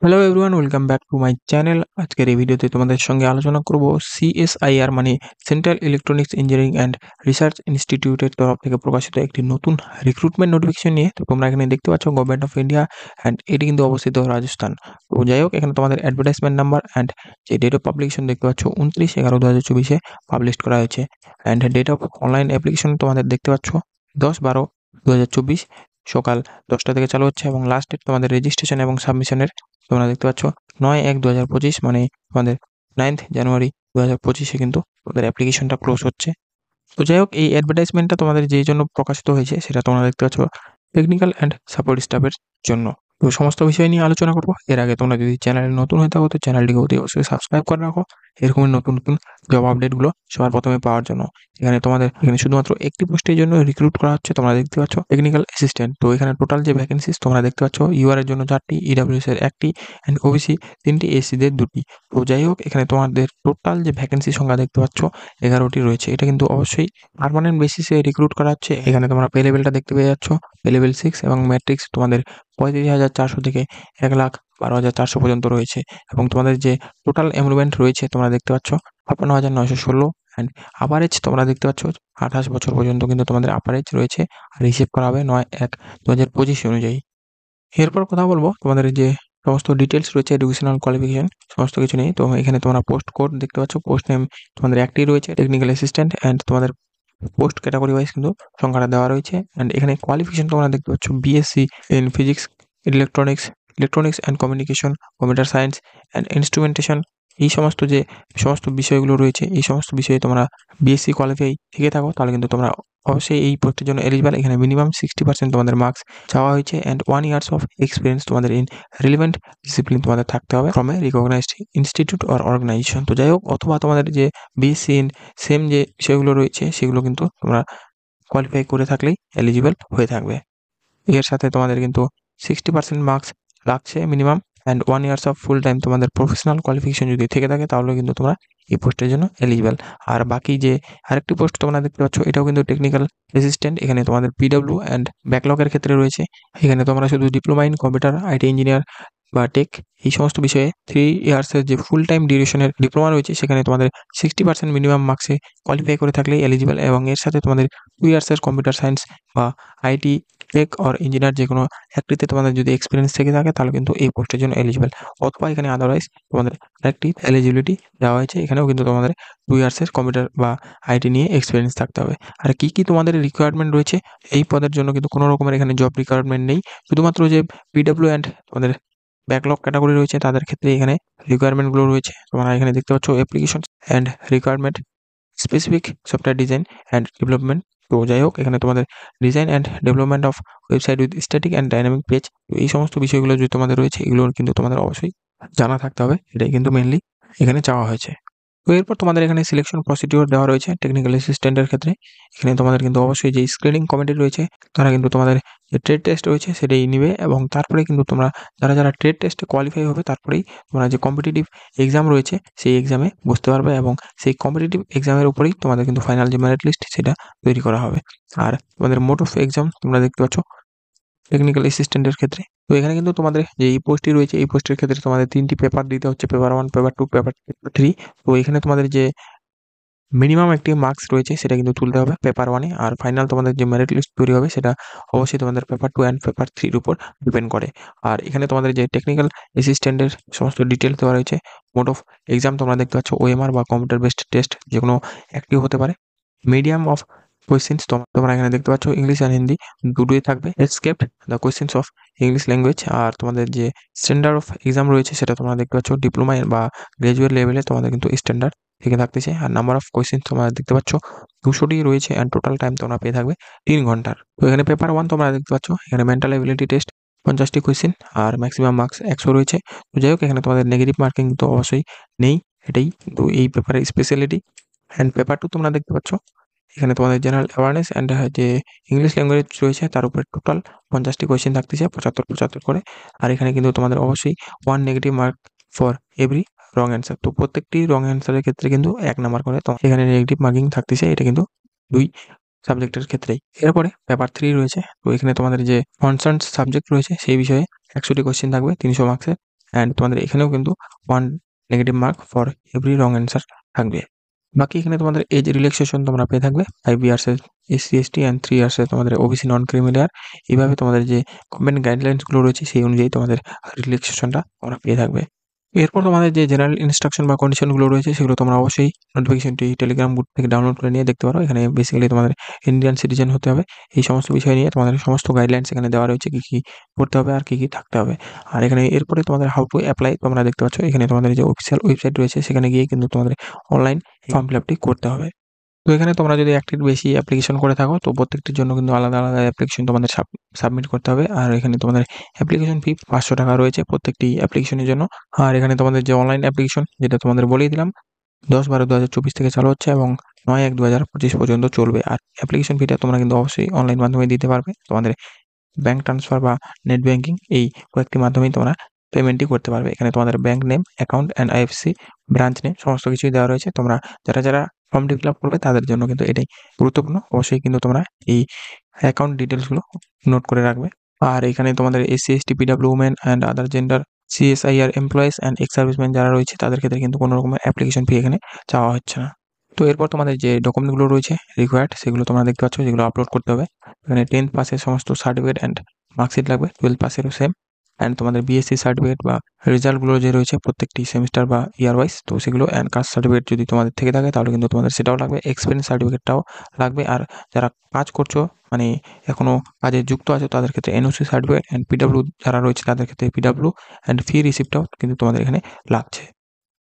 Hello everyone, welcome back to my channel. আজকের এই ভিডিওতে তোমাদের সঙ্গে আলোচনা করব সিএসআইআর মানে central electronics engineering and research ইনস্টিটিউটের তরফ থেকে প্রকাশিত একটি নতুন রিক্রুটমেন্ট নোটিফিকেশন নিয়ে। তো তোমরা এখানে দেখতে পাচ্ছ গভর্নমেন্ট অফ ইন্ডিয়া অ্যান্ড এটি কিন্তু অবস্থিত রাজস্থান। তো যাই হোক, এখানে তোমাদের অ্যাডভার্টাইজমেন্ট নাম্বার অ্যান্ড যে ডেট অফ পাবলিকেশন দেখতে পাচ্ছ 29/11/2024 পাবলিশ করা হয়েছে। And date of online application তোমাদের দেখতে পাচ্ছ 10/12/2024 সকাল 10টা থেকে চালু হচ্ছে, এবং লাস্ট ডেট তোমাদের রেজিস্ট্রেশন এবং সাবমিশনের তোমরা দেখতে পাচ্ছ 9/1/2025 মানে তোমাদের 9th জানুয়ারি 2025 কিন্তু তোমাদের অ্যাপ্লিকেশনটা ক্লোজ হচ্ছে। তো যাই হোক, এই অ্যাডভার্টাইজমেন্টটা তোমাদের যেই জন্য প্রকাশিত হয়েছে সেটা তোমরা দেখতে পাচ্ছ টেকনিক্যাল অ্যান্ড সাপোর্ট স্টাফের জন্য। তো সমস্ত বিষয় নিয়ে আলোচনা করবো। এর আগে তোমরা যদি চ্যানেলে নতুন হয়ে থাকো তো চ্যানেলটিকে অতি অবশ্যই সাবস্ক্রাইব করে রাখো এরকমের নতুন নতুন জব আপডেটগুলো সবার প্রথমে পাওয়ার জন্য। এখানে শুধুমাত্র একটি পোস্টের জন্য রিক্রুট করা হচ্ছে। তোমরা দেখতে পাচ্ছ টেকনিক্যাল অ্যাসিস্ট্যান্ট। তো এখানে টোটাল যে ভ্যাকেন্সিস তোমরা দেখতে পাচ্ছ, ইউআর এর জন্য 4টি, ইডব্লিউএস এর 1টি অ্যান্ড ওবিসি 3টি, এসসিদের 2টি। তো যাই হোক, এখানে তোমাদের টোটাল যে ভ্যাকেন্সি সংখ্যা দেখতে পাচ্ছ 11টি রয়েছে। এটা কিন্তু অবশ্যই পার্মানেন্ট বেসিসে রিক্রুট করা হচ্ছে। এখানে তোমরা পে লেভেলটা দেখতে পেয়ে যাচ্ছ, পে লেভেল 6 এবং ম্যাট্রিক্স তোমাদের 35,400 থেকে 1,12,400 পর্যন্ত রয়েছে। এবং তোমাদের যে টোটাল এমপ্লয়মেন্ট রয়েছে তোমরা দেখতে পাচ্ছ 56,916 অ্যান্ড আপার এজ তোমরা দেখতে পাচ্ছ 28 বছর পর্যন্ত কিন্তু তোমাদের আপার এজ রয়েছে। আর হিসেব করা হবে 9/1/2025 অনুযায়ী। এরপর কথা বলবো তোমাদের যে সমস্ত ডিটেলস রয়েছে, এডুকেশনাল কোয়ালিফিকেশন সমস্ত কিছু নেই। তো এখানে তোমরা পোস্ট কোড দেখতে পাচ্ছ, পোস্ট নেম তোমাদের একটি রয়েছে, টেকনিক্যাল অ্যাসিস্ট্যান্ট, অ্যান্ড তোমাদের পোস্ট ক্যাটাগরি ওয়াইজ কিন্তু সংখ্যাটা দেওয়া রয়েছে। অ্যান্ড এখানে কোয়ালিফিকেশন তোমরা দেখতে পাচ্ছ BSc in physics, electronics and communication, computer science and instrumentation. এই সমস্ত বিষয়গুলো রয়েছে। এই সমস্ত বিষয়ে তোমরা বিএসসি কোয়ালিফাই থেকে থাকো তাহলে কিন্তু তোমরা অবশ্যই এই পোস্টের জন্য এলিজিবল। এখানে মিনিমাম 60% তোমাদের মার্কস চাওয়া হয়েছে অ্যান্ড 1 ইয়ার্স অফ এক্সপিরিয়েন্স তোমাদের ইন রিলেভেন্ট ডিসিপ্লিন তোমাদের থাকতে হবে from a recognised institute or organisation. তো যাই হোক, অথবা তোমাদের যে বিএসসি ইন সেম যে বিষয়গুলো রয়েছে সেগুলো কিন্তু তোমরা কোয়ালিফাই করে থাকলেই এলিজিবল হয়ে থাকবে। এর সাথে তোমাদের কিন্তু 60% মার্কস লাগছে minimum, and 1 years of full time তোমাদের প্রফেশনাল কোয়ালিফিকেশন যদি থেকে থাকে তাহলে কিন্তু তোমরা এই পোস্টের জন্য এলিজিবল। আর বাকি যে আরেকটি পোস্ট তোমরা দেখতে পাচ্ছ এটাও কিন্তু টেকনিক্যাল অ্যাসিস্ট্যান্ট। এখানে তোমাদের পিডব্লিউ অ্যান্ড ব্যাকলগের ক্ষেত্রে রয়েছে। এখানে তোমরা শুধু diploma in computer IT engineer বা টেক এই সমস্ত বিষয়ে 3 ইয়ার্সের যে ফুল টাইম ডিউরেশনের ডিপ্লোমা রয়েছে সেখানে তোমাদের 60% মিনিমাম মার্কসে কোয়ালিফাই করে থাকলেই এলিজিবল, এবং এর সাথে তোমাদের 2 ইয়ার্সের কম্পিউটার সায়েন্স বা আইটি, টেক অর ইঞ্জিনিয়ার যেকোনো একটিতে তোমাদের যদি এক্সপিরিয়েন্স থেকে থাকে তাহলে কিন্তু এই পোস্টের জন্য এলিজিবল। অথবা এখানে আদারওয়াইজ তোমাদের আরেকটি এলিজিবিলিটি দেওয়া হয়েছে, এখানেও কিন্তু তোমাদের 2 ইয়ার্সের কম্পিউটার বা আইটি নিয়ে এক্সপিরিয়েন্স থাকতে হবে। আর কি তোমাদের রিকোয়ারমেন্ট রয়েছে এই পদের জন্য, কিন্তু কোনো রকমের এখানে জব রিকোয়ারমেন্ট নেই। শুধুমাত্র যে পিডব্লিউ অ্যান্ড তোমাদের ব্যাকলগ ক্যাটাগরি রয়েছে তাদের ক্ষেত্রে এখানে রিকোয়ারমেন্টগুলো রয়েছে। তোমরা এখানে দেখতে পাচ্ছ application and requirement specific software design and development. তো যাই হোক, এখানে তোমাদের design and development of website with static and dynamic page. তো এই সমস্ত বিষয়গুলো যে তোমাদের রয়েছে এগুলো কিন্তু তোমাদের অবশ্যই জানা থাকতে হবে। এটাই কিন্তু মেনলি এখানে চাওয়া হয়েছে। তো এরপর তোমাদের এখানে সিলেকশন প্রসিডিওর দেওয়া রয়েছে টেকনিক্যাল অ্যাসিস্ট্যান্টের ক্ষেত্রে। এখানে তোমাদের কিন্তু অবশ্যই যে স্ক্রিনিং কমিটি রয়েছে তারা কিন্তু তোমাদের যে ট্রেড টেস্ট রয়েছে সেটাই নিবে, এবং তারপরে কিন্তু তোমরা যারা ট্রেড টেস্টে কোয়ালিফাই হবে তারপরেই তোমরা যে কম্পিটিটিভ এক্সাম রয়েছে সেই এক্সামে বসতে পারবে, এবং সেই কম্পিটিটিভ এক্সামের উপরেই তোমাদের কিন্তু ফাইনাল যে মেরিট লিস্ট সেটা তৈরি করা হবে। আর তোমাদের মোড অফ এক্সাম তোমরা দেখতে পাচ্ছ টেকনিক্যাল অ্যাসিস্ট্যান্টের ক্ষেত্রে। তো এখানে কিন্তু তোমাদের যে এই পোস্টটি রয়েছে এই পোস্টের ক্ষেত্রে তোমাদের 3টি পেপার দিতে হচ্ছে, পেপার 1, পেপার 2, পেপার 3। তো এখানে তোমাদের যে মিনিমাম একটি মার্কস রয়েছে সেটা কিন্তু তুলতে হবে পেপার 1 এ, আর ফাইনাল তোমাদের যে মেরিট লিস্ট তৈরি হবে সেটা অবশ্যই তোমাদের পেপার 2 অ্যান্ড পেপার 3 এর উপর ডিপেন্ড করে। আর এখানে তোমাদের যে টেকনিক্যাল অ্যাসিস্ট্যান্টের সমস্ত ডিটেইলস দেওয়া রয়েছে। মোড অফ এক্সাম তোমরা দেখতে পাচ্ছ ওএমআর বা কম্পিউটার বেসড টেস্ট যেকোনো একটি হতে পারে। মিডিয়াম অফ কোয়েশ্চেন্স তোমরা এখানে দেখতে পাচ্ছ ইংলিশ আর হিন্দি দুটোই থাকবে। Escaped the questions of English language. আর তোমাদের যে স্ট্যান্ডার্ড অফ এক্সাম রয়েছে সেটা তোমরা দেখতে পাচ্ছ ডিপ্লোমা বা গ্র্যাজুয়েট লেভেলে তোমাদের কিন্তু স্ট্যান্ডার্ড থেকে থাকতেছে। আর নাম্বার অফ কোয়েশ্চেন তোমরা দেখতে পাচ্ছ 200টি রয়েছে, অ্যান্ড টোটাল টাইম তোমরা পেয়ে থাকবে 3 ঘন্টার। তো এখানে পেপার 1 তোমরা দেখতে পাচ্ছ এখানে মেন্টাল এবিলিটি টেস্ট 50টি কোয়েশ্চেন আর ম্যাক্সিমাম মার্কস 100 রয়েছে। তো যাই হোক, এখানে তোমাদের নেগেটিভ মার্কিং তো অবশ্যই নেই, এটাই কিন্তু এই পেপারের স্পেশালিটি। অ্যান্ড পেপার 2 তোমরা দেখতে পাচ্ছ এখানে তোমাদের জেনারেল অ্যাওয়ারনেস অ্যান্ড যে ইংলিশ ল্যাঙ্গুয়েজ রয়েছে তার উপরে টোটাল 50টি কোয়েশ্চেন থাকতেছে 75 করে। আর এখানে কিন্তু তোমাদের অবশ্যই 1 negative mark for every wrong answer. তো প্রত্যেকটি রং অ্যান্সারের ক্ষেত্রে কিন্তু 1 নাম্বার করে তো এখানে নেগেটিভ মার্কিং থাকতেছে, এটা কিন্তু 2 সাবজেক্টের ক্ষেত্রেই। এরপরে পেপার 3 রয়েছে। তো এখানে তোমাদের যে কনসার্ন সাবজেক্ট রয়েছে সেই বিষয়ে 100টি কোয়েশ্চেন থাকবে 300 মার্কসের। অ্যান্ড তোমাদের এখানেও কিন্তু 1 negative mark for every wrong answer থাকবে। বাকি এখানে তোমাদের এজ রিল্যাক্সেশন তোমরা পেয়ে থাকবে 5 ইয়ার্সের এসসি, এসটি অ্যান্ড 3 ইয়ার্সের তোমাদের ওবিসি নন ক্রিমি লেয়ার। এভাবে তোমাদের যে গভর্নমেন্ট গাইডলাইন্সগুলো রয়েছে সেই অনুযায়ী তোমাদের রিল্যাক্সেশনটা তোমরা পেয়ে থাকবে। এরপর তোমাদের যে জেনারেল ইনস্ট্রাকশন বা কন্ডিশনগুলো রয়েছে সেগুলো তোমরা অবশ্যই নোটিফিকেশনটি টেলিগ্রাম গ্রুপ থেকে ডাউনলোড করে নিয়ে দেখতে পারো। এখানে বেসিক্যালি তোমাদের ইন্ডিয়ান সিটিজেন হতে হবে। এই সমস্ত বিষয় নিয়ে তোমাদের সমস্ত গাইডলাইন্স এখানে দেওয়া রয়েছে, কী করতে হবে আর কী থাকতে হবে। আর এখানে এরপরে তোমাদের হাউ টু অ্যাপ্লাই তোমরা দেখতে পাচ্ছ। এখানে তোমাদের যে অফিসিয়াল ওয়েবসাইট রয়েছে সেখানে গিয়ে কিন্তু তোমাদের অনলাইন ফর্ম ফিল আপটি করতে হবে। তো এখানে তোমরা যদি একটির বেশি অ্যাপ্লিকেশন করে থাকো তো প্রত্যেকটির জন্য কিন্তু আলাদা আলাদা অ্যাপ্লিকেশন তোমাদের সাবমিট করতে হবে। আর এখানে তোমাদের অ্যাপ্লিকেশন ফি 500 টাকা রয়েছে প্রত্যেকটি অ্যাপ্লিকেশনের জন্য। আর এখানে তোমাদের যে অনলাইন অ্যাপ্লিকেশন যেটা তোমাদের বলেই দিলাম 10/12/2024 থেকে চালু হচ্ছে এবং 9/1/2025 পর্যন্ত চলবে। আর অ্যাপ্লিকেশন ফিটা তোমরা কিন্তু অবশ্যই অনলাইন মাধ্যমে দিতে পারবে। তোমাদের ব্যাংক ট্রান্সফার বা নেট ব্যাংকিং এই কয়েকটি মাধ্যমেই তোমরা পেমেন্টটি করতে পারবে। এখানে তোমাদের bank name, account and IFSC, branch name সমস্ত কিছুই দেওয়া রয়েছে। তোমরা যারা ফর্মটি ফিল আপ করবে তাদের জন্য কিন্তু এটাই গুরুত্বপূর্ণ। অবশ্যই কিন্তু তোমরা এই অ্যাকাউন্ট ডিটেলসগুলো নোট করে রাখবে। আর এখানে তোমাদের SC, ST, PW women and other gender, CSIR employees and ex serviceman যারা রয়েছে তাদের ক্ষেত্রে কিন্তু কোনো রকমের অ্যাপ্লিকেশন ফি এখানে চাওয়া হচ্ছে না। তো এরপর তোমাদের যে ডকুমেন্টগুলো রয়েছে রিকোয়ার্ড সেগুলো তোমরা দেখতে পাচ্ছ, যেগুলো আপলোড করতে হবে। এখানে 10th পাসের সমস্ত সার্টিফিকেট অ্যান্ড মার্কশিট লাগবে, 12th পাসেরও সেম। অ্যান্ড তোমাদের বিএসসি সার্টিফিকেট বা রেজাল্টগুলো যে রয়েছে প্রত্যেকটি সেমিস্টার বা ইয়ার ওয়াইজ, তো সেগুলো অ্যান্ড কাস্ট সার্টিফিকেট যদি তোমাদের থেকে থাকে তাহলে কিন্তু তোমাদের সেটাও লাগবে। এক্সপিরিয়েন্স সার্টিফিকেটটাও লাগবে। আর যারা কাজ করছো মানে এখনো কাজে যুক্ত আছো তাদের ক্ষেত্রে এনওসি সার্টিফিকেট অ্যান্ড পিডব্লিউ যারা রয়েছে তাদের ক্ষেত্রে পিডব্লিউ অ্যান্ড ফি রিসিপ্টটাও কিন্তু তোমাদের এখানে লাগছে।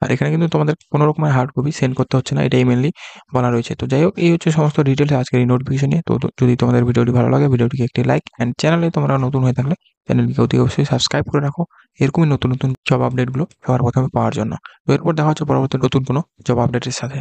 আর এখানে কিন্তু তোমাদের কোনো রকমের হার্ড কপি সেন্ড করতে হচ্ছে না, এটাই মেনলি বলা রয়েছে। তো যাই হোক, এই হচ্ছে সমস্ত ডিটেলস আজকের এই নোটিফিকেশন নিয়ে। তো যদি তোমাদের ভিডিওটি ভালো লাগে ভিডিওটিকে একটি লাইক অ্যান্ড চ্যানেলে তোমরা নতুন হয়ে থাকলে চ্যানেলটিকে অতি অবশ্যই সাবস্ক্রাইব করে রাখো এরকমই নতুন নতুন জব আপডেটগুলো সবার প্রথমে পাওয়ার জন্য। তো এরপর দেখা হচ্ছে পরবর্তী নতুন কোনো জব আপডেটের সাথে।